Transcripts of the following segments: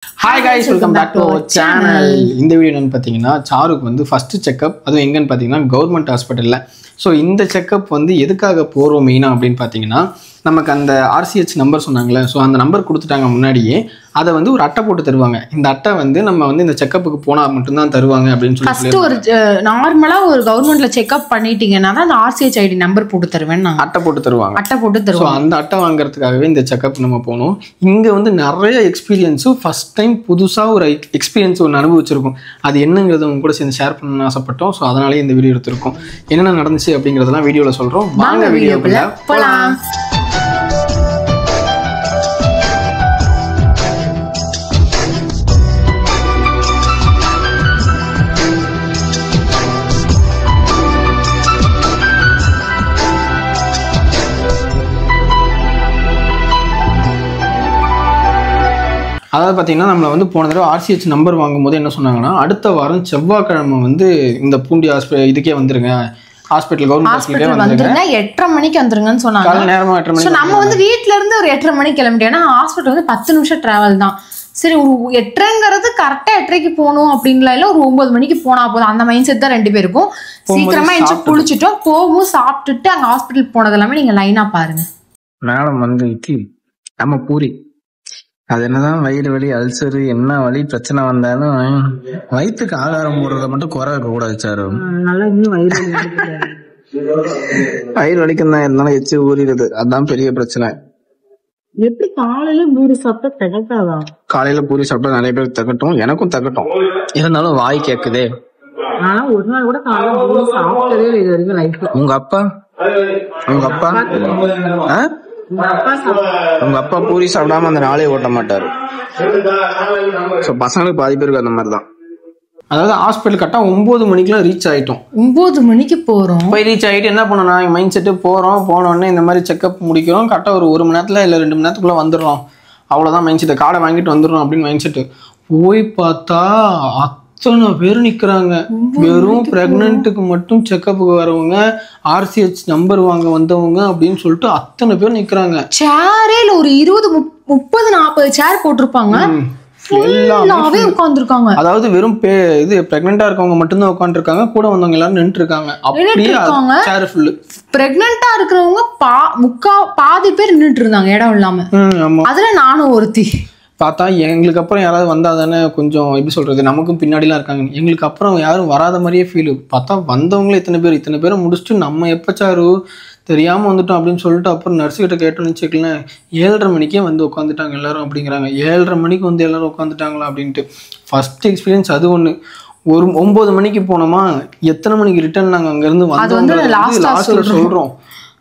Hi guys, welcome back to our channel. இந்த video என்னன்னு பாத்தீங்கன்னா சாருக்கு வந்து ஃபர்ஸ்ட் செக்அப் அது எங்கன்னு பாத்தீங்கன்னா கவர்மெண்ட் ஹாஸ்பிடல்ல. ஸோ இந்த செக்அப் வந்து எதுக்காக போறோம் மெயினா அப்படின்னு பாத்தீங்கன்னா நமக்கு அந்த RCH நம்பர் சொன்னாங்களே, ஸோ அந்த நம்பர் கொடுத்துட்டாங்க முன்னாடியே. அதை வந்து ஒரு அட்டை போட்டு தருவாங்க. இந்த அட்டை வந்து நம்ம வந்து இந்த செக்கப்புக்கு போனால் மட்டும்தான் தருவாங்க அப்படின்னு சொல்லி ஃபர்ஸ்ட் ஒரு நார்மலாக ஒரு கவர்மெண்ட்ல செக்அப் பண்ணிட்டீங்கன்னா தான் அந்த RCH ID நம்பர் போட்டு தருவேன். அட்டை போட்டு தருவாங்க. அட்டை போட்டு தருவாங்க. அந்த அட்டை வாங்குறதுக்காகவே இந்த செக்அப் நம்ம போனோம். இங்கே வந்து நிறைய எக்ஸ்பீரியன்ஸும் ஃபர்ஸ்ட் டைம் புதுசாக ஒரு எக்ஸ்பீரியன்ஸ் ஒன்று அனுபவிச்சிருக்கும். அது என்னங்கிறத உங்க கூட சேர்ந்து ஷேர் பண்ணணும்னு ஆசைப்பட்டோம். ஸோ அதனாலே இந்த வீடியோ எடுத்திருக்கோம். என்னென்ன நடந்துச்சு அப்படிங்கிறதெல்லாம் வீடியோவில் சொல்கிறோம். வாங்க வீடியோக்குள்ள போகலாம். அதாவது பார்த்தீங்கன்னா நம்மளை வந்து போன தடவை RCH நம்பர் வாங்கும்போது என்ன சொன்னாங்கன்னா, அடுத்த வாரம் செவ்வாய்க்கிழமை வந்து இந்த பூண்டி இதுக்கே வந்துருங்க, ஹாஸ்பிட்டல் கவர்மெண்ட் ஹாஸ்பிட்டல் வந்துருங்க, 8:30 மணிக்கு வந்துருங்கன்னு சொன்னாங்க. காலை நேரமா 8:30 மணிக்கு. நம்ம வந்து வீட்ல இருந்து ஒரு 8:30 மணிக்கு கிளம்பிட்டோம். ஏன்னா ஹாஸ்பிட்டல் வந்து 10 நிமிஷம் டிராவல் தான். சரி, ஒரு 8:30ங்கிறது கரெக்டா 8:30க்கு போகணும் அப்படின்லாம் இல்லை, ஒரு 9 மணிக்கு போனா போதும். அந்த மைண்ட் செட் தான் 2 பேருக்கும். சீக்கிரமா எந்திரிச்சு குளிச்சுட்டோம், போகும் சாப்பிட்டுட்டு அங்க ஹாஸ்பிட்டல் போனது எல்லாமே நீங்க லைனா பாருங்க. மேடம் வந்து இட்லி நம்ம பூரி, அது என்னதான் வயிறு வலி அல்சரு என்ன வலி பிரச்சனை வந்தாலும் வயிற்றுக்கு ஆகாரம் போடுறத மட்டும் குறை இருக்க கூடாது சார். வயிறு வலிக்கும் தான் இருந்தாலும் எச்சு ஊறிடுது, அதுதான் பெரிய பிரச்சனை. எப்படி காலையில பூரி சாப்பிட்டா திகட்டாதா? காலையில பூரி சாப்பிட்டா நிறைய பேர் திகட்டும், எனக்கும் திகட்டும். இருந்தாலும் வாய் கேக்குதே. ஆனா ஒரு நாள் கூட காலையில பூரி சாப்பிட்டதே இது வரைக்கும் லைஃப்ல. உங்க அப்பா உங்க அப்பா பூரி சாப்பிடாம அந்த நாளே ஓட்ட மாட்டாரு. பசங்களுக்கு பாதி பேருக்கு அந்த மாதிரிதான். அதாவது ஹாஸ்பிட்டல் கரெக்டா 9 மணிக்கெல்லாம் ரீச் ஆயிட்டோம். 9 மணிக்கு போறோம். போய் ரீச் ஆகிட்டு என்ன பண்ணோம், நான் மைண்ட் செட்டு போனோடனே இந்த மாதிரி செக்அப் முடிக்கிறோம், கரெக்டாக ஒரு 1 மணி நேரத்தில் இல்லை 2 மணி நேரத்துக்குள்ளே வந்துடுறோம், அவ்வளோதான் மைண்ட் செட்டு, கார்டை வாங்கிட்டு வந்துடுறோம் அப்படின்னு மைண்ட் செட்டு. போய் பார்த்தா அத்தனை பேர் நிற்கிறாங்க. வெறும் ப்ரெக்னென்ட்டுக்கு மட்டும் செக்கப்புக்கு வரவங்க, RCH நம்பர் வாங்க வந்தவங்க அப்படின்னு சொல்லிட்டு அத்தனை பேர் நிற்கிறாங்க. சேரேல ஒரு 20, 30, 40 சேர் போட்டிருப்பாங்க. எல்லாமே உட்கார்ந்துருக்காங்க. அதாவது வெறும் இது பிரெக்னெண்டா இருக்கவங்க மட்டும்தான் உட்காந்துருக்காங்க, கூட வந்தவங்க எல்லாரும் நின்று இருக்காங்க. பிரெக்னெண்டா இருக்கிறவங்க பாதி பேர் நின்றுட்டு இருந்தாங்க இடம் இல்லாம. அதுல நானும் ஒருத்தி. பார்த்தா எங்களுக்கு அப்புறம் யாராவது வந்தா தானே கொஞ்சம் எப்படி சொல்றது, நமக்கும் பின்னாடிலாம் இருக்காங்க, எங்களுக்கு அப்புறம் யாரும் வராத மாதிரியே ஃபீல். பார்த்தா வந்தவங்களே இத்தனை பேரை முடிச்சுட்டு நம்ம எப்ப சாரு தெரியாம வந்துட்டோம் அப்படின்னு சொல்லிட்டு அப்புறம் நர்ஸுக்கிட்ட கேட்டோம்னு வச்சுக்கலாம், 7:30 மணிக்கே வந்து உட்காந்துட்டாங்க எல்லாரும் அப்படிங்கிறாங்க. 7:30 மணிக்கு வந்து எல்லாரும் உட்காந்துட்டாங்களா அப்படின்ட்டு ஃபர்ஸ்ட் எக்ஸ்பீரியன்ஸ் அது ஒண்ணு. ஒரு 9 மணிக்கு போனோமா, எத்தனை மணிக்கு ரிட்டர்ன் நாங்க அங்க இருந்து வந்தோம் லாஸ்ட்ல சொல்றோம்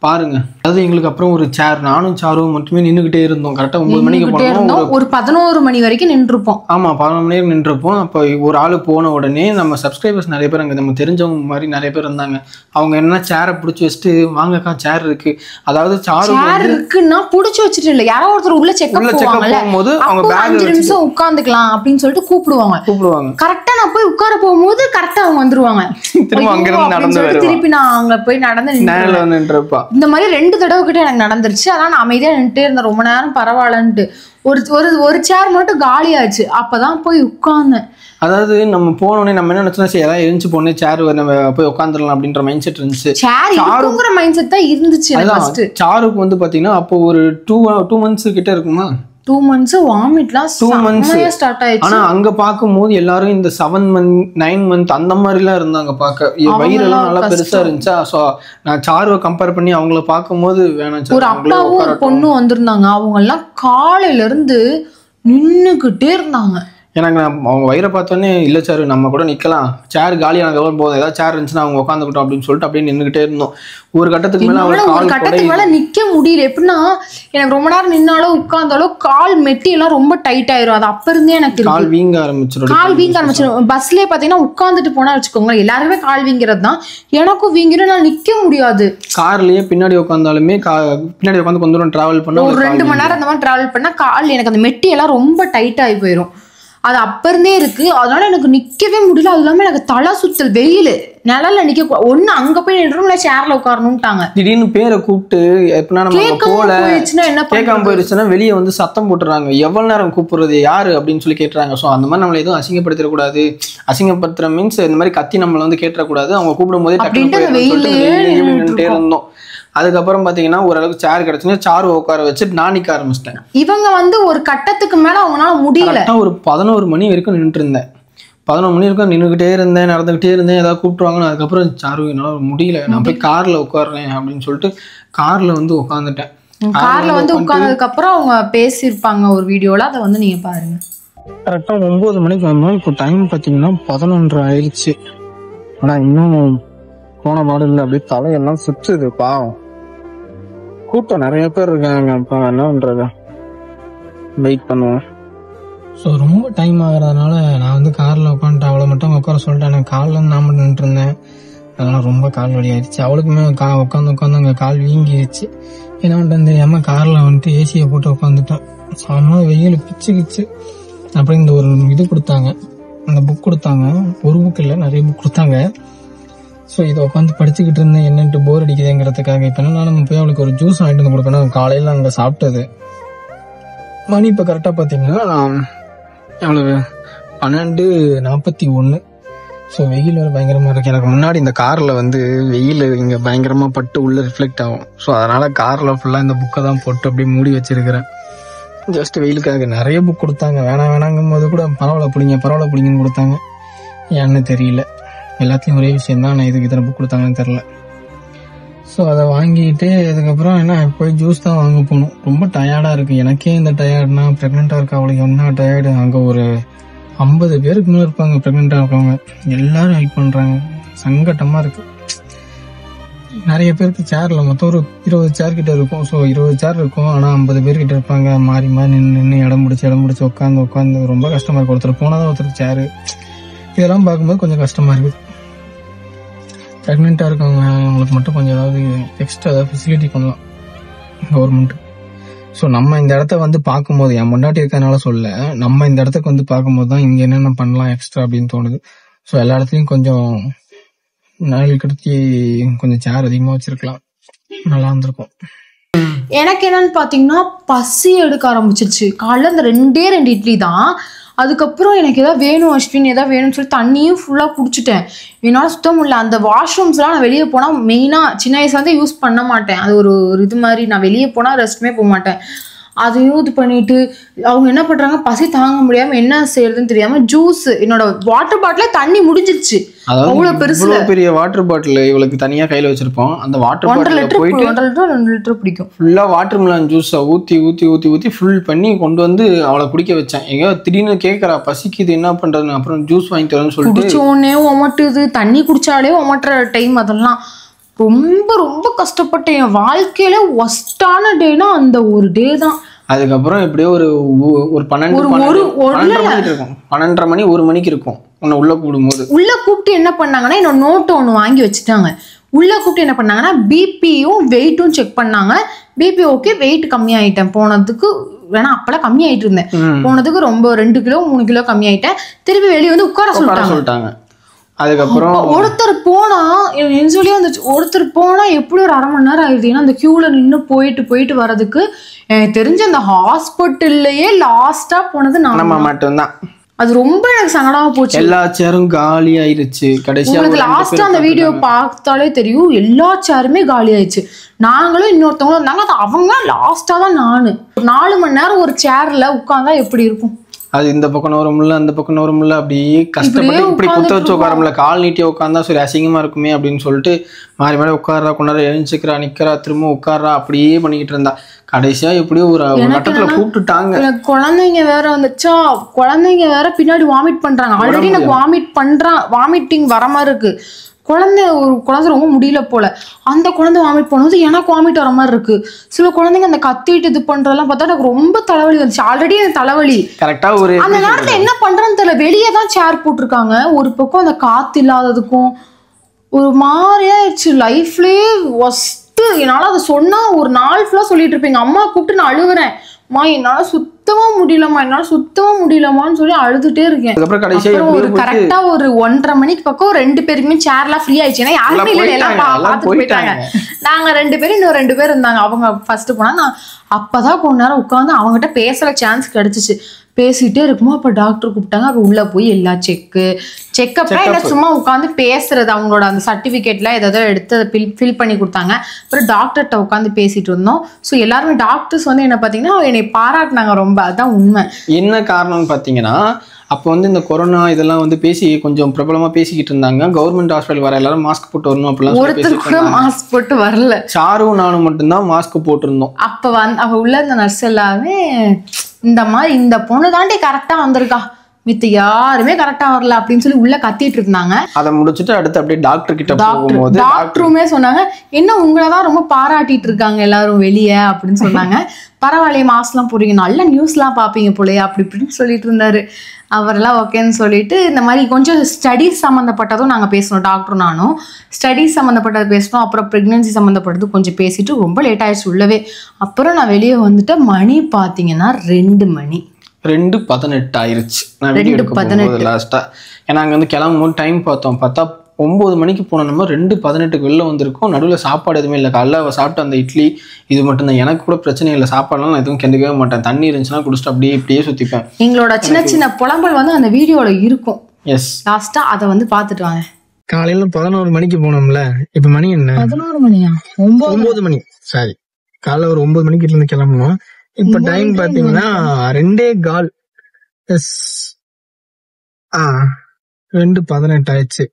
பாருங்க. அதாவது எங்களுக்கு அப்புறம் ஒரு சேர், நானும் சாரும் மட்டுமே நின்றுகிட்டே இருந்தோம். கரெக்டா 9 மணிக்கு போனோம், ஒரு 11 மணி வரைக்கும் நின்றுப்போம். ஆமா, 11 மணி நேரம் நின்றுப்போம். அப்போ ஒரு ஆளு போன உடனே நம்ம சப்ஸ்கிரைபர்ஸ் நிறைய பேர் அங்க நம்ம தெரிஞ்சவங்க மாதிரி நிறைய பேர் இருந்தாங்க. அவங்க என்ன சேரை பிடிச்சி வச்சுட்டு, வாங்கக்கா சேர் இருக்கு, அதாவது சேர் இருக்குன்னா பிடிச்சி வச்சுட்டு இல்ல, யாரோ ஒருத்தர் உள்ள செக்அப் போகும்போது அவங்க பேக் 5 நிமிஷம் உட்காந்துக்கலாம் அப்படின்னு சொல்லிட்டு கூப்பிடுவாங்க. கரெக்டா நான் போய் உட்கார போகும்போது கரெக்டா அவங்க வந்துருவாங்க. திரும்ப அங்க இருந்து நடந்து வருவாங்க. திருப்பி நான் அங்க போய் நடந்து நின்றுப்பா. இந்த மாதிரி 2 தடவை கிட்ட எனக்கு நடந்துருச்சு. அதான் நான் அமைதியா நின்றுட்டே இருந்தேன் ரொம்ப நேரம், பரவாயில்லன்ட்டு. ஒரு சேர் மட்டும் காலியாச்சு, அப்பதான் போய் உட்கார்ந்தேன். அதாவது நம்ம போனோடனே நம்ம என்ன நினைச்சோம்னா, சரி ஏதாவது எழுந்து போனே சேர் நம்ம போய் உட்காந்துடலாம் அப்படின்ற மைண்ட் செட் இருந்துச்சு. சாருங்கிற மைண்ட் செட் தான் இருந்துச்சு. சாருக்கு வந்து பாத்தீங்கன்னா அப்போ ஒரு 2 மந்த்ஸ் கிட்ட இருக்குமா, 2 months வாமிட்லாம் 2 months ஸ்டார்ட் ஆயிடுச்சு. ஆனா அங்க பாக்கும்போது எல்லாரும் இந்த 7 month 9 month அந்த மாதிரி எல்லாம் இருந்தாங்க. பாக்க வயிறெல்லாம் நல்லா பெருசா இருந்துச்சா. சோ நான் சாருவை கம்பேர் பண்ணி அவங்கள பாக்கும்போது வேணாம், ஒரு அப்பாவும் ஒரு பொண்ணும் வந்திருந்தாங்க. அவங்க எல்லாம் காலையில இருந்து நின்னுகிட்டே இருந்தாங்க. எனக்கு அவங்க வயிறை பார்த்தோன்னே இல்லை சார் நம்ம கூட நிற்கலாம், சேர் காலியான போதும், ஏதாவது சேர் இருந்துச்சுன்னா அவங்க உட்காந்துக்கிட்டோம் அப்படின்னு சொல்லிட்டு அப்படியே நின்றுகிட்டே இருந்தோம். ஒரு கட்டத்துக்கு மேல நிக்க முடியல. எப்படின்னா எனக்கு ரொம்ப நேரம் நின்னாலும் உட்கார்ந்தாலும் கால் மெட்டி எல்லாம் ரொம்ப டைட் ஆயிரும். அது அப்ப இருந்தே எனக்கு கால் வீங்க ஆரம்பிச்சிடும். பஸ்லயே பாத்தீங்கன்னா உட்காந்துட்டு போனா வச்சுக்கோங்க, எல்லாருமே கால் வீங்கிறது தான், எனக்கும் வீங்கிடும். நான் நிக்க முடியாது. கார்லயே பின்னாடி உட்காந்தாலுமே பின்னாடி உட்காந்து கொஞ்சம் டிராவல் பண்ண ஒரு 2 மணி நேரம் அந்த மாதிரி டிராவல் பண்ணா கால் எனக்கு அந்த மெட்டி எல்லாம் ரொம்ப டைட் ஆகி போயிடும். அது அப்ப இருந்தே இருக்கு. அதனால எனக்கு நிக்கவே முடியல. அது இல்லாம எனக்கு தலை சுத்தல், வெயில், நிழல்ல நிக்க ஒண்ணு அங்க போய் நின்றோம், இல்ல சேர்ல உட்காரணும்ட்டாங்க. திடீர்னு பேரை கூப்பிட்டு எப்படின்னா நம்ம போல கேட்காம போயிடுச்சுன்னா வெளியே வந்து சத்தம் போட்டுறாங்க. எவ்வளவு நேரம் கூப்பிடுறது, யாரு அப்படின்னு சொல்லி கேட்டுறாங்க. ஸோ அந்த மாதிரி நம்மள எதுவும் அசிங்கப்படுத்திடக்கூடாது. அசிங்கப்படுத்துற மீன்ஸ் இந்த மாதிரி கத்தி நம்மள வந்து கேட்டுறக்கூடாது. அவங்க கூப்பிடும் போதே டக்குனு இருந்தோம். அதுக்கப்புறம் பாத்தீங்கன்னா ஓரளவுக்கு சேர் கிடைச்சுன்னா சாரு உட்கார வச்சுட்டு நான் நிக்க ஆரம்பிச்சிட்டேன். இவங்க வந்து ஒரு கட்டத்துக்கு மேல அவங்களால முடியல. ஒரு 11 மணி வரைக்கும் நின்றுட்டு இருந்தேன். 11 மணி வரைக்கும் நின்றுகிட்டே இருந்தேன், நடந்துகிட்டே இருந்தேன். ஏதாவது கூப்பிட்டுருவாங்கன்னு. அதுக்கப்புறம் சாரு என்னால முடியல, நான் போய் கார்ல உட்காடுறேன் அப்படின்னு சொல்லிட்டு கார்ல வந்து உட்காந்துட்டேன். கார்ல வந்து உட்கார்ந்ததுக்கு அப்புறம் அவங்க பேசியிருப்பாங்க ஒரு வீடியோல, அதை வந்து நீங்க பாருங்க. கரெக்டா 9 மணிக்கு வந்தோம். இப்போ டைம் பாத்தீங்கன்னா 11:30 ஆயிடுச்சு. ஆனா இன்னும் போன பாடு இல்லை. அப்படியே தலையெல்லாம் சுற்றுது. பாவம், கூட்டம் நிறைய பேர் இருக்காங்க. அப்ப என்ன பண்றது, வெயிட் பண்ணுவோம். ஸோ ரொம்ப டைம் ஆகுறதுனால நான் வந்து காரில் உட்காந்துட்டு அவளை மட்டும் உட்கார சொல்லிட்டேன். எனக்கு காலில் வந்து நான் மட்டும் நின்று இருந்தேன். அதனால ரொம்ப கால் வலி ஆயிடுச்சு. அவளுக்குமே உட்காந்து அங்கே கால் வீங்கிடுச்சு. என்ன பண்ணுறேன்னு தெரியாமல் காரில் வந்துட்டு ஏசியை போட்டு உட்காந்துட்டேன். சாம வெயில் பிச்சுக்கிச்சு. அப்புறம் இந்த ஒரு இது கொடுத்தாங்க, அந்த புக் கொடுத்தாங்க. ஒரு புக் இல்லை, நிறைய புக் கொடுத்தாங்க. ஸோ இதை உட்காந்து படிச்சுக்கிட்டு இருந்தேன். என்னன்ட்டு போர் அடிக்குதுங்கிறதுக்காக. இப்போ என்ன, நம்ம போய் அவளுக்கு ஒரு ஜூஸ் வாங்கிட்டு வந்து கொடுக்கணும். காலையில் அங்கே சாப்பிட்டது. மணி இப்போ கரெக்டாக பார்த்தீங்கன்னா எவ்வளவு, 12:41. ஸோ வெயில் வேறு பயங்கரமாக இருக்குது. எனக்கு முன்னாடி இந்த காரில் வந்து வெயில் இங்கே பயங்கரமாக பட்டு உள்ளே ரிஃப்ளெக்ட் ஆகும். ஸோ அதனால் காரில் ஃபுல்லாக இந்த புக்கை தான் போட்டு அப்படியே மூடி வச்சிருக்கிறேன். ஜஸ்ட் வெயிலுக்காக. நிறைய புக் கொடுத்தாங்க. வேணாங்கும் போது கூட பரவாயில்ல பிடிங்கன்னு கொடுத்தாங்க. ஏன்னு தெரியல, எல்லாத்தையும் ஒரே விஷயம் தான். நான் இதுக்கு இத்தனை புக் கொடுத்தாங்கன்னு தெரில. ஸோ அதை வாங்கிட்டு அதுக்கப்புறம் என்ன, போய் ஜூஸ் தான் வாங்க போகணும். ரொம்ப டயர்டாக இருக்குது. எனக்கே இந்த டயர்ட்னா, ப்ரெக்னெண்ட்டாக இருக்க அவளுக்கு என்ன டயர்டு. அங்கே ஒரு 50 பேருக்கு மேலே இருப்பாங்க ப்ரெக்னெண்ட்டாக இருக்கவங்க. எல்லாரும் ஹெல்ப் பண்ணுறாங்க. சங்கட்டமாக இருக்குது. நிறைய பேருக்கு சேரில் மொத்தம் ஒரு 20 சேர் கிட்ட இருக்கும். ஸோ 20 சேர் இருக்கும், ஆனால் 50 பேர்கிட்ட இருப்பாங்க. மாறி நின்று இடம் பிடிச்சி உட்காந்து ரொம்ப கஷ்டமாக இருக்கும். ஒருத்தர் போனால் தான் ஒருத்தர் சேரு. இதெல்லாம் பார்க்கும்போது கொஞ்சம் கஷ்டமாக இருக்குது. ப்ரெக்னெண்ட்டாக இருக்கவங்க அவங்களுக்கு மட்டும் கொஞ்சம் ஏதாவது எக்ஸ்ட்ரா ஏதாவது ஃபெசிலிட்டி பண்ணலாம் கவர்மெண்ட். ஸோ நம்ம இந்த இடத்த வந்து பார்க்கும்போது, என் முன்னாடி இருக்கிறதுனால சொல்ல, நம்ம இந்த இடத்துக்கு வந்து பார்க்கும்போது தான் இங்கே என்னென்ன பண்ணலாம் எக்ஸ்ட்ரா அப்படின்னு தோணுது. ஸோ எல்லா இடத்துலையும் கொஞ்சம் நாள் கடத்தி கொஞ்சம் சேர் அதிகமாக வச்சிருக்கலாம், நல்லா இருந்திருக்கும். எனக்கு என்னன்னு பார்த்தீங்கன்னா பசி எடுக்க ஆரம்பிச்சிருச்சு. காலைல இந்த 2 இட்லி தான். அதுக்கப்புறம் எனக்கு எதாவது வேணும் அஸ்வின், எதாவது வேணும்னு சொல்லி தண்ணியும் ஃபுல்லாக குடிச்சிட்டேன். என்னால் சுத்தம் முடியல. அந்த வாஷ்ரூம்ஸ்லாம் நான் வெளியே போனால் மெயினாக சின்ன வயசுலேருந்தே யூஸ் பண்ண மாட்டேன். அது ஒரு இது மாதிரி, நான் வெளியே போனால் ரெஸ்ட்டுமே போக மாட்டேன். அதையும் இது பண்ணிட்டு அவங்க என்ன பண்றாங்க, பசி தாங்க முடியாம என்ன செய்யறதுன்னு தெரியாம ஜூஸ், என்னோட வாட்டர் பாட்டில தண்ணி முடிஞ்சிருச்சு. அவ்வளவு பெரிய வாட்டர் பாட்டில் இவளுக்கு தனியா கையில வச்சிருப்போம். அந்த வாட்டர் பாட்டில் போயிட்டு 2 லிட்டர் பிடிக்கும். ஃபுல்லா வாட்டர் மெலன் ஜூஸ் ஊத்தி ஃபுல் பண்ணி கொண்டு வந்து அவளை குடிக்க வச்சேன். எங்க திடீர்னு கேட்கறா, பசிக்குது என்ன பண்றதுன்னு. அப்புறம் ஜூஸ் வாங்கி தரேன்னு சொல்லிட்டு குடிச்சோடனே ஒமட்டுது. தண்ணி குடிச்சாலே ஒமட்டுற டைம் அதெல்லாம். ரொம்ப ரொம்ப கஷ்டப்பட்டேன். என் வாழ்க்கையில ஒஸ்டான டேனா அந்த ஒரு டே தான். அதுக்கப்புறம் எப்படியோ ஒரு 12:30 மணி 1 மணிக்கு இருக்கும். உள்ள கூப்பிட்டு என்ன பண்ணாங்கன்னா, என்னோட நோட்டு ஒன்று வாங்கி வச்சுட்டாங்க. உள்ள கூப்பிட்டு என்ன பண்ணாங்கன்னா, பிபியும் வெயிட்டும் செக் பண்ணாங்க. பிபி ஓகே, வெயிட் கம்மியாயிட்டேன் போனதுக்கு. வேணா அப்பெல்லாம் கம்மி ஆயிட்டு இருந்தேன். போனதுக்கு ரொம்ப 2 கிலோ 3 கிலோ கம்மி ஆயிட்டேன். திருப்பி வெளியே வந்து உட்கார சொல்லிட்டாங்க. அதுக்கப்புறம் ஒருத்தர் போனா சொல்லி வந்துச்சு. ஒருத்தர் போனா எப்படி ஒரு 1/2 மணி நேரம் ஆயிடுது. ஏன்னா அந்த கியூல நின்று போயிட்டு வர்றதுக்கு. எனக்கு தெரிஞ்ச அந்த ஹாஸ்பிட்டல்லையே லாஸ்டா போனது நம்ம மட்டும்தான். அது ரொம்ப எனக்கு சங்கடமா போச்சு. எல்லா சேரும் காலி ஆயிருச்சு. கடைசியா லாஸ்டா அந்த வீடியோ பார்த்தாலே தெரியும், எல்லா சேருமே காலி ஆயிடுச்சு. நாங்களும் இன்னொருத்தவங்களும் இருந்தாங்க. அவங்க லாஸ்டா தான். 4 மணி நேரம் ஒரு சேர்ல உட்கார்ந்தா எப்படி இருக்கும்? அது இந்த பக்கம் நோரமுல்ல, அந்த பக்கம் நோரமுல்ல, அப்படியே கஷ்டப்பட்டு இப்படி குத்த வச்சு உட்காரமுல்ல. கால் நீட்டி உட்காந்தா சரி அசிங்கமா இருக்குமே அப்படின்னு சொல்லிட்டு மாறி மாறி உட்கார்றா, கொண்டாட எழுந்துக்கிறா, நிக்கிறா, திரும்ப உட்கார்றா, அப்படியே பண்ணிக்கிட்டு இருந்தா. கடைசியா எப்படியோ ஒரு கட்டத்துல கூப்பிட்டுட்டாங்க. குழந்தைங்க வேற வந்துச்சா, குழந்தைங்க வேற பின்னாடி வாமிட் பண்றாங்க. ஆல்ரெடி எனக்கு வாமிட்டிங் வர மாதிரி இருக்கு. ஒரு குழந்தை ரொம்ப முடியல போல. அந்த குழந்தை வாமிட் பண்ணும்போது எனக்கு வாமிட் வர மாதிரி இருக்கு. சில குழந்தைங்க அந்த கத்திட்டு இது பண்றதெல்லாம் பார்த்தா எனக்கு ரொம்ப தலைவலி வந்துச்சு. ஆல்ரெடி எனக்கு தலைவலி. கரெக்டா அந்த நேரத்துல என்ன பண்றேன்னு தெரியல. வெளியே தான் சேர் போட்டிருக்காங்க. ஒரு பக்கம் அந்த காத்து இல்லாததுக்கும் ஒரு மாதிரியாயிடுச்சு. லைஃப்லயே ஒஸ்ட். என்னால அதை சொன்னா ஒரு நாள் ஃபுல்லா சொல்லிட்டு இருப்பேன். அம்மா கூப்பிட்டு நான் அழுகுறேன், அம்மா என்னால சுத்தமா சுத்தமா முடியலமா, என்னால சுத்தமா முடியலமான்னு சொல்லி அழுதுட்டே இருக்கேன். அப்புறம் ஒரு கரெக்டா ஒரு 1:30 மணிக்கு பக்கம் 2 பேருக்குமே சேர்லாம் ஃப்ரீ ஆயிடுச்சு. ஏன்னா யாருமே இல்லை, எல்லாம் பார்த்துட்டு போயிட்டாங்க. நாங்க 2 பேரும், இன்னும் 2 பேர் இருந்தாங்க. அவங்க ஃபர்ஸ்ட் போனா, நான் அப்பதான் கொஞ்ச நேரம் உட்காந்து அவங்ககிட்ட பேசுற சான்ஸ் கிடைச்சிச்சு. பேசிட்டே இருக்குமோ அப்ப டாக்டர் கூப்பிட்டாங்க. அப்ப உள்ள போய் எல்லா செக்கப்லாம் இல்லை, சும்மா உட்காந்து பேசுறது, அவங்களோட அந்த சர்டிபிகேட்லாம் ஏதாவது எடுத்து ஃபில் பண்ணி கொடுத்தாங்க. அப்புறம் டாக்டர்கிட்ட உட்காந்து பேசிட்டு இருந்தோம். ஸோ எல்லாருமே டாக்டர்ஸ் வந்து என்ன பார்த்தீங்கன்னா என்னை பாராட்டினாங்க ரொம்ப. அதுதான் உண்மை. என்ன காரணம்னு பார்த்தீங்கன்னா, அப்போ வந்து இந்த கொரோனா இதெல்லாம் வந்து பேசி கொஞ்சம் பிரபலமா பேசிக்கிட்டு இருந்தாங்க. கவர்மெண்ட் ஹாஸ்பிட்டல் வர எல்லாரும் மாஸ்க் போட்டு வரணும் அப்படிலாம். ஒருத்தர் கூட மாஸ்க் போட்டு வரல. சாரும் நானும் மட்டும்தான் மாஸ்க் போட்டிருந்தோம். அப்ப உள்ள இந்த நர்ஸ் எல்லாமே இந்த மாதிரி இந்த பொண்ணு தாண்டி கரெக்டா வந்திருக்கா, மித்த யாருமே கரெக்டா வரல அப்படின்னு சொல்லி உள்ள கத்திட்டு இருந்தாங்க. அதை முடிச்சுட்டு அடுத்து அப்படியே டாக்டர் கிட்ட போகும்போது டாக்டருமே சொன்னாங்க, என்ன உங்களதான் ரொம்ப பாராட்டிட்டு இருக்காங்க எல்லாரும் வெளியே அப்படின்னு சொன்னாங்க. பரவாயில்லையே மாஸ்க்லாம் போடுறீங்க, நல்ல நியூஸ்லாம் பார்ப்பீங்க போலயே அப்படி இப்படின்னு சொல்லிட்டு இருந்தாரு. அவரெல்லாம் ஓகேன்னு சொல்லிட்டு இந்த மாதிரி கொஞ்சம் ஸ்டடீஸ் சம்மந்தப்பட்டதும் நாங்கள் பேசணும். டாக்டரும் நானும் ஸ்டடீஸ் சம்மந்தப்பட்டது பேசணும். அப்புறம் ப்ரெக்னென்சி சம்மந்தப்பட்டது கொஞ்சம் பேசிட்டு ரொம்ப லேட் ஆயிடுச்சு உள்ளவே. அப்புறம் நான் வெளியே வந்துட்டேன். மணி பார்த்தீங்கன்னா 2 மணி 2:18 ஆயிருச்சு. நான் வீடியோ எடுக்கும்போது லாஸ்ட்டாக, ஏன்னா அங்கே வந்து கிளம்பும்போது டைம் பார்த்தா 9 மணிக்கு போன நம்ம 2:18க்கு வெளில வந்திருக்கோம். நடுவில் சாப்பாடு எதுவுமே இல்லை. காலைல சாப்பிட்டு அந்த இட்லி இது மட்டும்தான். எனக்கு கூட பிரச்சனை இல்லை, சாப்பாடுலாம் நான் எதுவும் கண்டுக்கவே மாட்டேன். தண்ணி இருந்துச்சுன்னா குடிச்சிட்டு இப்படியே சுற்றிப்பேன். எங்களோட சின்ன சின்ன புலம்பல் வந்து அந்த வீடியோல இருக்கும். எஸ், லாஸ்டா அதை வந்து பார்த்துட்டு வாங்க. காலையில 11 மணிக்கு போனோம்ல, இப்போ மணி என்ன? 11 மணியா? 9 மணி. சாரி, காலைல ஒரு 9 மணிக்கு இருந்து கிளம்பணும். இப்ப டைம் பாத்தீங்கன்னா 2:15. எஸ், 2:18 ஆயிடுச்சு.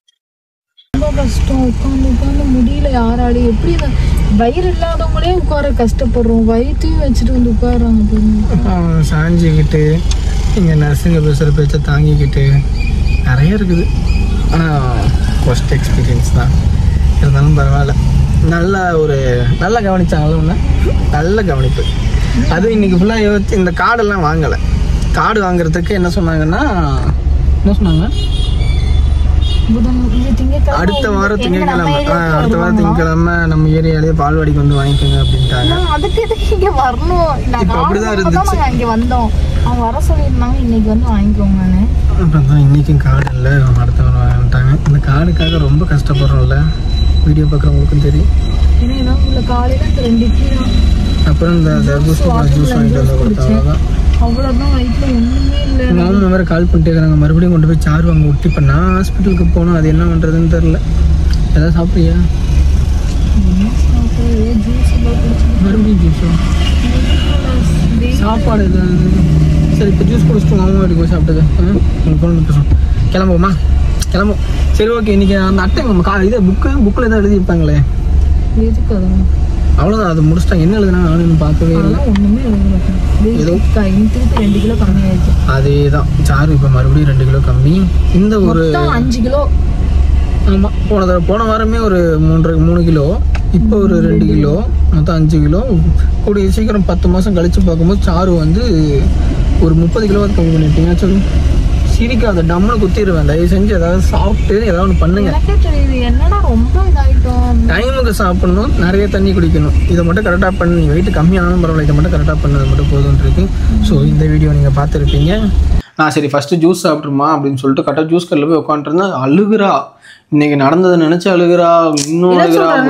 ரொம்ப கஷ்டம். உட்காந்து முடியல யாராலையும். எப்படி வயிறு இல்லாதவங்களே உட்கார கஷ்டப்படுறோம், வயிற்றையும் வச்சுட்டு வந்து உட்காராங்க. சாஞ்சிக்கிட்டு இங்க நர்ஸுங்க பேசுற பேச்ச தாங்கிக்கிட்டு நிறைய இருக்குது. ஆனா ஃபர்ஸ்ட் எக்ஸ்பீரியன்ஸ் தான், இருந்தாலும் பரவாயில்ல. நல்லா கவனிச்சாங்களா ஒன்று, நல்ல கவனிப்பு. அதுவும் இன்னைக்கு ஃபுல்லாக யோசிச்சு இந்த கார்டெல்லாம் வாங்கலை. கார்டு வாங்குறதுக்கு என்ன சொன்னாங்க, அடுத்த வாரம் திங்கக்கிழமை நம்ம ஏரியாலேயே பால்வாடிக்கு வந்து வாங்கிக்கோங்க அப்படின்ட்டாங்க. அதுக்கு எதுக்கு இங்க வரணும்? இப்போ அப்படிதான் இருந்துச்சு. இங்க வந்தோம், அவங்க வர சொல்லியிருந்தாங்க, இன்னைக்கு வந்து வாங்கிக்கோங்கன்னு. அப்புறம் தான் இன்னைக்கும் கார்டு இல்லை, அடுத்த வாரம் வாங்கிட்டாங்க. இந்த கார்டுக்காக ரொம்ப கஷ்டப்படுறோம்ல, வீடியோ பார்க்குறவங்களுக்கும் தெரியும். ஏன்னா காலையில 2 இட்லி தான், அப்புறம் இந்த தர்பூசணி ஜூஸ் வாங்கிட்டு வந்து கொடுத்தாங்க. அவ்வளோதான், வயிற்றுல ஒன்றுமே இல்லை. மாமா வேறு கால் பண்ணிட்டே இருக்கிறாங்க, மறுபடியும் கொண்டு போய் சாரு வாங்க விட்டு. இப்போ நான் ஹாஸ்பிட்டலுக்கு போனோம், அது என்ன பண்ணுறதுன்னு தெரில. எதாவது சாப்பிட்றியா? மறுபடியும் ஜூஸா? சாப்பாடு எதாவது? சரி, இப்போ ஜூஸ் குடிச்சிட்டு மாமா வீட்டுக்கு போய் சாப்பிட்டது. உங்கள் ஃபோன் பேசுவோம். கிளம்புவோமா? கிளம்புவோம். சரி, ஓகே. இன்றைக்கி அந்த அட்டை இதை புக்கில் எதாவது எழுதியிருப்பாங்களே, அவ்வளோதான். அது முடிச்சிட்டாங்க. என்ன எழுதுனா நானும் பார்க்கவே இல்லை. ஒன்றுமே ஏதோ 2 கிலோ கம்மி ஆயிடுச்சு. அதே தான் சாரு, இப்போ மறுபடியும் 2 கிலோ கம்மி. இந்த ஒரு 5 கிலோ. ஆமாம், போன வாரமே ஒரு 3 கிலோ, இப்போ ஒரு 2 கிலோ, மொத்தம் 5 கிலோ. கூடிய சீக்கிரம் 10 மாதம் கழித்து பார்க்கும்போது சாரு வந்து ஒரு 30 கிலோவாக கம்மி பண்ணிட்டீங்க. சொல்லி சிரிக்காத, டம்முன்னு குத்திடுவேன். தயவு செஞ்சு ஏதாவது சாப்பிட்டு ஏதாவது ஒன்று பண்ணுங்க. என்னடா ரொம்ப இதாகிட்டோம். டைமுக்கு சாப்பிடணும், நிறைய தண்ணி குடிக்கணும். இதை மட்டும் கரெக்டாக பண்ணு. நீ வெயிட் கம்மியானாலும் பரவாயில்ல, இதை மட்டும் கரெக்டாக பண்ணது மட்டும் போதும்னு இருக்கு. ஸோ இந்த வீடியோ நீங்கள் பார்த்துருப்பீங்க. நான் சரி ஃபஸ்ட்டு ஜூஸ் சாப்பிட்ருமா அப்படின்னு சொல்லிட்டு கரெக்டாக ஜூஸ் கடையில் போய் உட்காந்துருந்தேன். அழுகுறா, இன்னைக்கு நடந்ததை நினைச்சு அழுகுறா. இன்னும்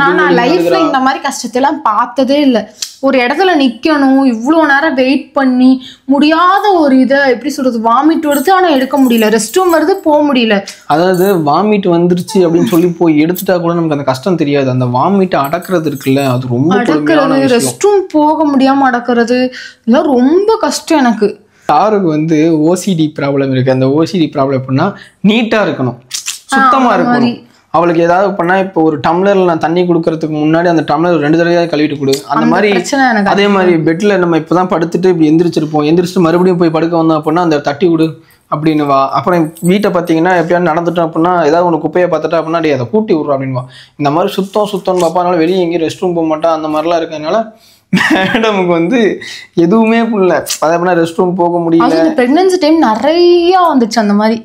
நான் லைஃப்ல இந்த மாதிரி கஷ்டத்தெல்லாம் பார்த்ததே இல்லை. ஒரு இடத்துல நிக்கணும், இவ்வளோ நேரம் வெயிட் பண்ணி முடியாத ஒரு இதை எப்படி சொல்றது, வாமிட் வருது ஆனால் எடுக்க முடியல, ரெஸ்ட் ரூம் வருது போக முடியல. அதாவது வாமிட் வந்துருச்சு அப்படின்னு சொல்லி போய் எடுத்துட்டா கூட நமக்கு அந்த கஷ்டம் தெரியாது. அந்த வாமிட்டை அடக்கிறது இருக்குல்ல, அது ரொம்ப அடக்கிறது, ரெஸ்ட் ரூம் போக முடியாம அடக்கிறது, இதெல்லாம் ரொம்ப கஷ்டம் எனக்கு. சாருக்கு வந்து ஓசிடி ப்ராப்ளம் இருக்கு. அந்த ஓசிடி ப்ராப்ளம் எப்படின்னா, நீட்டா இருக்கணும், சுத்தமா இருக்கணும். அவளுக்கு ஏதாவது பண்ணா, இப்போ ஒரு டம்ளர்ல நான் தண்ணி குடுக்கறதுக்கு முன்னாடி அந்த டம்ளர் 2 தடவையாவது கழுவிட்டு கொடு. அந்த மாதிரி. அதே மாதிரி பெட்ல நம்ம இப்பதான் படுத்துட்டு இப்படி எந்திரிச்சிட்டு மறுபடியும் போய் படுக்க வந்தோம் அப்படின்னா அந்த தட்டி விடு அப்படின்னு வா. அப்புறம் வீட்டை பார்த்தீங்கன்னா எப்படியாவது நடந்துட்டோம் அப்படின்னா, ஏதாவது ஒன்று குப்பையை பார்த்துட்டா அப்படின்னா அதை கூட்டி விட்றோம் அப்படின்னு வா. இந்த மாதிரி சுத்தம்னு பார்ப்பா. அதனால வெளியே எங்கேயும் ரெஸ்ட் ரூம் போக மாட்டா. அந்த மாதிரிலாம் இருக்கிறதுனால மேடமுக்கு வந்து எதுவுமே புரியல. அதே அப்படின்னா ரெஸ்ட் ரூம் போக முடியல. பிரெக்னன்சி டைம் நிறைய வந்துச்சு அந்த மாதிரி.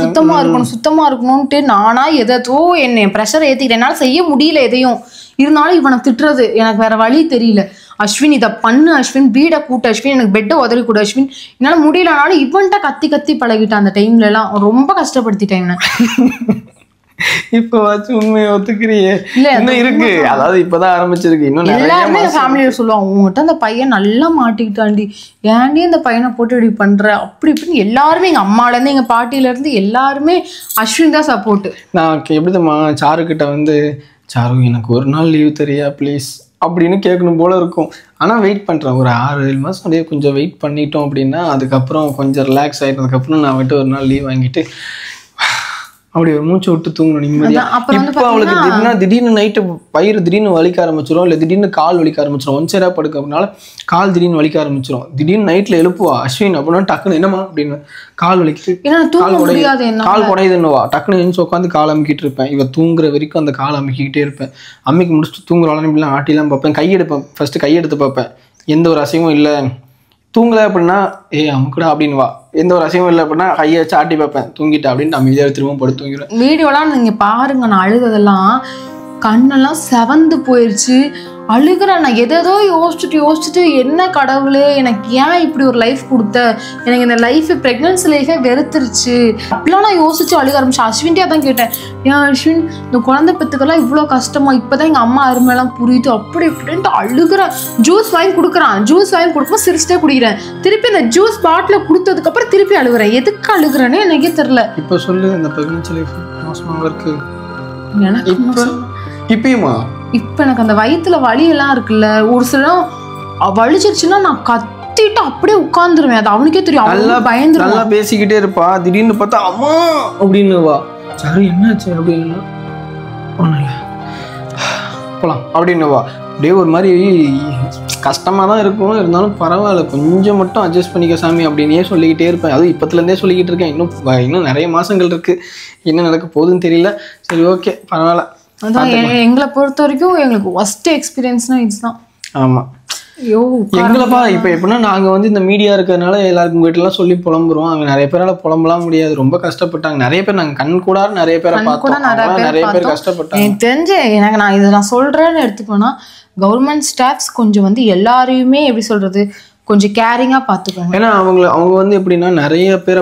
சுத்தமா இருக்கணும்ட்டு நானா எதோ என்ன ப்ரெஷர் ஏத்திக்கிட்டேன். என்னால செய்ய முடியல எதையும். இருந்தாலும் இவனை திட்டுறது எனக்கு வேற வழி தெரியல. அஸ்வின் இதை பண்ணு அஸ்வின், வீடை கூட்டு அஸ்வின், எனக்கு பெட்டை உதறி கூடு அஸ்வின். என்னால முடியலனாலும் இவன்ட்ட கத்தி கத்தி பழகிட்டான். அந்த டைம்ல எல்லாம் ரொம்ப கஷ்டப்படுத்திட்டேன் இவனை. இப்ப வச்சு உண்மையை ஒத்துக்கிறியே? இன்னும் இருக்கு, அதாவது இப்பதான் ஆரம்பிச்சிருக்கு. இன்னும் எல்லாருமே ஃபேமிலியில சொல்லுவாங்க, உங்ககிட்ட அந்த பையன் நல்லா மாட்டிக்கிட்டாண்டி, ஏன்டி இந்த பையனை போட்டு இப்படி பண்ற அப்படி இப்படின்னு. எல்லாருமே எங்க அம்மால இருந்து எங்க பாட்டியில இருந்து எல்லாருமே அஸ்வின் தான் சப்போர்ட். நான் எப்படிதம்மா சாரு கிட்ட வந்து, சாரு எனக்கு ஒரு நாள் லீவ் தெரியா ப்ளீஸ் அப்படின்னு கேட்கணும் போல இருக்கும். ஆனால் வெயிட் பண்ணுறேன், ஒரு 6-7 மாதம் அப்படியே கொஞ்சம் வெயிட் பண்ணிட்டோம் அப்படின்னா அதுக்கப்புறம் கொஞ்சம் ரிலாக்ஸ் ஆகிட்டதுக்கப்புறம் நான் வந்துட்டு ஒரு நாள் லீவ் வாங்கிட்டு அப்படி ஒரு மூச்சு விட்டு தூங்கணும் நிம்மதியா. இப்போ அவளுக்கு திடீர்னு நைட்டு பயிர் திடீர்னு வலிக்க ஆரம்பிச்சிடும், இல்லை திடீர்னு கால் வலிக்க ஆரம்பிச்சிடும். ஒன் சைடாக படுக்க அப்படின்னால கால் திடீர்னு வலிக்க ஆரம்பிச்சிடும். திடீர்னு நைட்டில் எழுப்புவா அஸ்வின் அப்படின்னா டக்குன்னு என்னம்மா அப்படின்னு கால் வலிக்குது, கால் குடையுதுன்னுவா. டக்குன்னு எழுந்து உட்காந்து கால் அமுக்கிட்டு இருப்பேன். இவ தூங்குற வரைக்கும் அந்த கால் அமுக்கிக்கிட்டே இருப்பேன். அம்மிக்கு முடிச்சுட்டு தூங்குறாலும் இப்படிலாம் ஆட்டிலாம் பார்ப்பேன். கையெடுப்பேன், ஃபர்ஸ்ட் கையெடுத்து பார்ப்பேன். எந்த ஒரு அசைவும் இல்லை. தூங்கலை அப்படின்னா அமுக்குடா அப்படின்வா. எந்த ஒரு அசைவும் இல்லை அப்படின்னா கையை வச்சு ஆட்டி பார்ப்பேன். தூங்கிட்டா அப்படின்னு நம்ம இதை திரும்பவும் படுத்து தூங்கிடுவேன். வீடியோலாம் நீங்க பாருங்க, நான் அழுததெல்லாம் கண்ணெல்லாம் செவந்து போயிடுச்சு. அழுகிறேன். நான் எதோ யோசிச்சுட்டு என்ன கடவுளே எனக்கு ஏன் இப்படி ஒரு லைஃப் கொடுத்த, எனக்கு இந்த லைஃப் ப்ரெக்னன்சி லைஃபே வெறுத்துருச்சு அப்படிலாம் நான் யோசிச்சு அழுக ஆரம்பிச்சேன். அஸ்வின்ட்டே தான் கேட்டேன், ஏன் அஸ்வின் இந்த குழந்தை பெற்றுக்கெல்லாம் இவ்வளோ கஷ்டமா, இப்போதான் எங்கள் அம்மா அருமையெல்லாம் புரியுது அப்படி இப்படின்ட்டு அழுகிறேன். ஜூஸ் வாங்கி கொடுக்குறான், ஜூஸ் வாங்கி கொடுக்கும்போது சிரிச்சுட்டே குடிக்கிறேன். திருப்பி அந்த ஜூஸ் பாட்டில் கொடுத்ததுக்கப்புறம் திருப்பி அழுகிறேன். எதுக்கு அழுகிறேன்னே எனக்கே தெரியல. இப்போ சொல்லு, இந்த ப்ரெக்னன்சி லைஃப் மோசமாக இருக்கு எனக்கு. இப்பயுமா இப்ப எனக்கு அந்த வயிற்றுல வலி எல்லாம் இருக்குல்ல, ஒரு சில வலிச்சிருச்சுன்னா நான் கத்திட்டு அப்படியே உட்கார்ந்துருவேன். அது அவனுக்கே தெரியும். நல்லா பயந்துருவா, நல்லா பேசிக்கிட்டே இருப்பா. திடீர்னு பார்த்தா அம்மா அப்படின்னுவா. சரி என்னாச்சு அப்படின்னு, ஒன்றும் இல்லை போலாம் அப்படின்னுவா. அப்படியே ஒரு மாதிரி கஷ்டமாக தான் இருக்கும். இருந்தாலும் பரவாயில்ல, கொஞ்சம் மட்டும் அட்ஜஸ்ட் பண்ணிக்க சாமி அப்படின்னே சொல்லிக்கிட்டே இருப்பேன். அதுவும் இப்போத்துலேருந்தே சொல்லிக்கிட்டு இருக்கேன். இன்னும் நிறைய மாதங்கள் இருக்குது, என்ன நடக்க போகுதுன்னு தெரியல. சரி ஓகே பரவாயில்ல. அதான் எங்களை பொறுத்த வரைக்கும் எங்களுக்கு ஒஸ்ட் எக்ஸ்பீரியன்ஸ்னா இதுதான். ஆமாம், எங்களப்பா இப்போ எப்படின்னா நாங்கள் வந்து இந்த மீடியா இருக்கிறதுனால எல்லாருக்கும் வீட்டிலாம் சொல்லி புலம்புறோம். அங்கே நிறைய பேரால் புலம்பலாம் முடியாது, ரொம்ப கஷ்டப்பட்டாங்க. நிறைய பேர் நாங்கள் கண் கூட நிறைய பேரை பார்த்தோம், நிறைய பேர் கஷ்டப்பட்டாங்க. எனக்கு தெரிஞ்சு எனக்கு நான் இதை நான் சொல்கிறேன்னு எடுத்துக்கோன்னா, கவர்மெண்ட் ஸ்டாஃப்ஸ் கொஞ்சம் வந்து எல்லாரையுமே எப்படி சொல்கிறது, கொஞ்சம் கேரிங்கா பாத்துக்கோங்க. ஏன்னா அவங்க வந்து எப்படின்னா நிறைய பேரை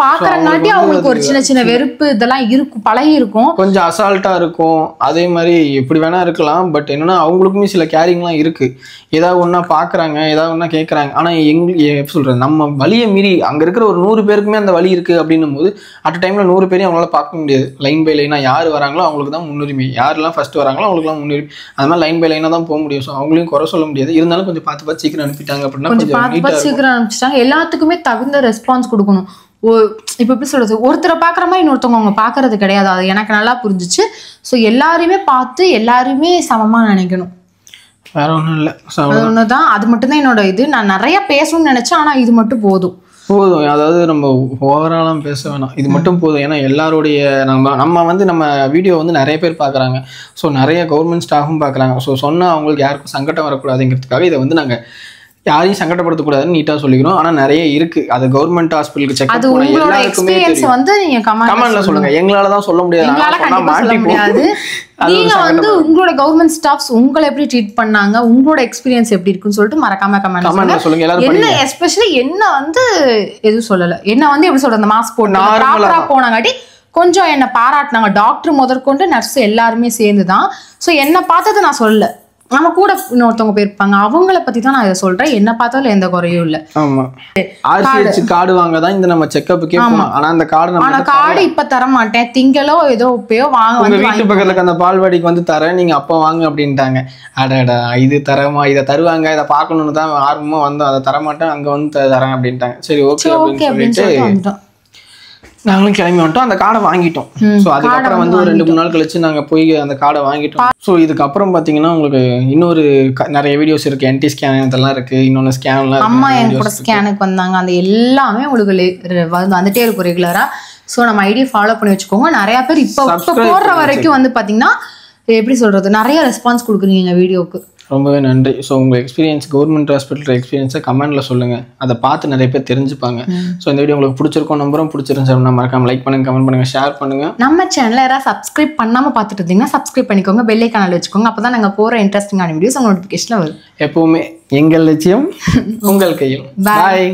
பாக்குறங்காட்டி அவங்களுக்கு ஒரு சின்ன சின்ன வெறுப்பு இதெல்லாம் இருக்கும், பழகி இருக்கும், கொஞ்சம் அசால்ட்டா இருக்கும். அதே மாதிரி எப்படி வேணா இருக்கலாம். பட் என்னன்னா அவங்களுக்குமே சில கேரிங்லாம் இருக்கு. ஏதாவது ஒன்னா பாக்குறாங்க, ஏதாவது ஒன்னா கேட்கறாங்க. ஆனா எப்படி சொல்றது, நம்ம வழியை மீறி அங்க இருக்கிற ஒரு 100 பேருக்குமே அந்த வழி இருக்கு அப்படின்னும் போது அட் டைம்ல 100 பேரையும் அவங்களால பார்க்க முடியாது. லைன் பை லைனா யார் வராங்களோ அவங்களுக்கு தான் முன்னுரிமை, யாரெல்லாம் ஃபர்ஸ்ட் வராங்களோ அவங்களுக்குலாம் முன்னுரிமை. அது மாதிரி லைன் பை லைனா தான் போக முடியும். ஸோ அவங்களையும் குறை சொல்ல முடியாது. இருந்தாலும் கொஞ்சம் பார்த்து சீக்கிரம் அனுப்பிட்டாங்க அப்படின்னா சீக்கிரம் அனுப்பிச்சிட்டாங்க. எல்லாத்துக்குமே தகுந்த ரெஸ்பான்ஸ் கொடுக்கணும். இப்ப எப்படி சொல்றது, ஒருத்தரை பாக்குற மாதிரி இன்னொருத்தவங்க அவங்க பாக்குறது கிடையாது. அது எனக்கு நல்லா புரிஞ்சிச்சு. ஸோ எல்லாரையுமே பார்த்து எல்லாருமே சமமா நினைக்கணும். வேற ஒன்றும் இல்லை, அது ஒண்ணுதான். அது மட்டும்தான் என்னோட இது. நான் நிறைய பேசணும்னு நினைச்சேன், ஆனா இது மட்டும் போதும். அதாவது நம்ம ஓவராலாம் பேச வேணாம், இது மட்டும் போதும். ஏன்னா எல்லாருடைய நம்ம வந்து நம்ம வீடியோ வந்து நிறைய பேர் பார்க்குறாங்க. ஸோ நிறைய கவர்மெண்ட் ஸ்டாஃபும் பார்க்குறாங்க. ஸோ சொன்னால் அவங்களுக்கு யாருக்கும் சங்கடம் வரக்கூடாதுங்கிறதுக்காக இதை வந்து நாங்கள் யாரையும் சங்கடப்படுத்தக்கூடாதுன்னு நீட்டாக சொல்லிக்கிறோம். ஆனால் நிறைய இருக்கு. அது கவர்மெண்ட் ஹாஸ்பிட்டலுக்கு செக் பண்ண எல்லாருக்குமே கமெண்ட்ல சொல்லுங்க. எங்களால தான் சொல்ல முடியாது. நீங்க வந்து உங்களோட கவர்மெண்ட் ஸ்டாஃப்ஸ் உங்களை எப்படி ட்ரீட் பண்ணாங்க, உங்களோட எக்ஸ்பீரியன்ஸ் எப்படி இருக்குன்னு சொல்லிட்டு மறக்காம கமெண்ட் சொல்லுங்க. என்ன எஸ்பெஷலி என்ன வந்து எதுவும் சொல்லல, என்ன வந்து எப்படி சொல்ற, அந்த மாஸ்க் போட்டு போனாங்காட்டி கொஞ்சம் என்ன பாராட்டினாங்க. டாக்டர் முதற்கொண்டு நர்ஸ் எல்லாருமே சேர்ந்துதான். ஸோ என்ன பார்த்தது நான் சொல்லல, நம்ம கூட இன்னொருத்தவங்க போயிருப்பாங்க, அவங்கள பத்தி தான் நான் இதை சொல்றேன். என்ன பார்த்தாலும் எந்த குறையும் இல்ல. ஆமா, ஆர்சிஹெச் கார்டு வாங்க தான் இந்த நம்ம செக்கப்புக்கே போறோம். ஆனா அந்த கார்டு இப்ப தர மாட்டேன், திங்களோ ஏதோ இப்பயோ வாங்க, உங்க வீட்டு பக்கத்துல அந்த பால்வாடிக்கு வந்து தரேன், நீங்க அப்ப வாங்க அப்படின்ட்டாங்க. அடடா இது தரமா, இதை தருவாங்க, இதை பார்க்கணும்னு தான் ஆர்வமா வந்து அதை தரமாட்டேன், அங்க வந்து தரேன் அப்படின்ட்டாங்க. சரி ஓகே அப்படின்னு சொல்லிட்டு நாங்களும் கிளம்பி வந்துட்டோம். அந்த கார்டை வாங்கிட்டோம். ஸோ அதுக்கப்புறம் வந்து ஒரு 2-3 நாள் கழிச்சு நாங்கள் போய் அந்த கார்டை வாங்கிட்டோம். ஸோ இதுக்கப்புறம் பார்த்தீங்கன்னா உங்களுக்கு இன்னொரு நிறைய வீடியோஸ் இருக்கு, என்டி ஸ்கேன் இதெல்லாம் இருக்கு, இன்னொன்று ஸ்கேன்லாம். அம்மா என் கூட ஸ்கேனுக்கு வந்தாங்க, அந்த எல்லாமே உங்களுக்கு வந்துட்டே இருக்கும் ரெகுலரா. ஸோ நம்ம ஐடியா ஃபாலோ பண்ணி வச்சுக்கோங்க. நிறைய பேர் இப்போ போடுற வரைக்கும் வந்து பார்த்தீங்கன்னா எப்படி சொல்றது, நிறைய ரெஸ்பான்ஸ் கொடுக்குறீங்க வீடியோக்கு. ரொம்பவே நன்றி. ஸோ உங்கள் எக்ஸ்பீரியன்ஸ், கவர்மெண்ட் ஹாஸ்பிட்டல் எக்ஸ்பீரியன்ஸை கமெண்ட்டில் சொல்லுங்கள். அதை பார்த்து நிறைய பேர் தெரிஞ்சுப்பாங்க. ஸோ இந்த வீடியோ உங்களுக்கு பிடிச்சிருக்கோம் நம்புறோம். பிடிச்சிருந்துச்சு மறக்காம லைக் பண்ணுங்கள், கமெண்ட் பண்ணுங்கள், ஷேர் பண்ணுங்கள். நம்ம சேனலை யாராவது சப்ஸ்கிரைப் பண்ணாமல் பார்த்துட்டு இருந்தீங்கன்னா சப்ஸ்கிரைப் பண்ணிக்கோங்க, பெல் ஐகானில் வச்சுக்கோங்க. அப்போ தான் நாங்கள் போகிற இன்ட்ரெஸ்டிங்கான வீடியோஸ் உங்கள் நோட்டிஃபிகேஷனில் வரும். எப்போவுமே எங்கள் லட்சியம் உங்கள் கையில். பாய்.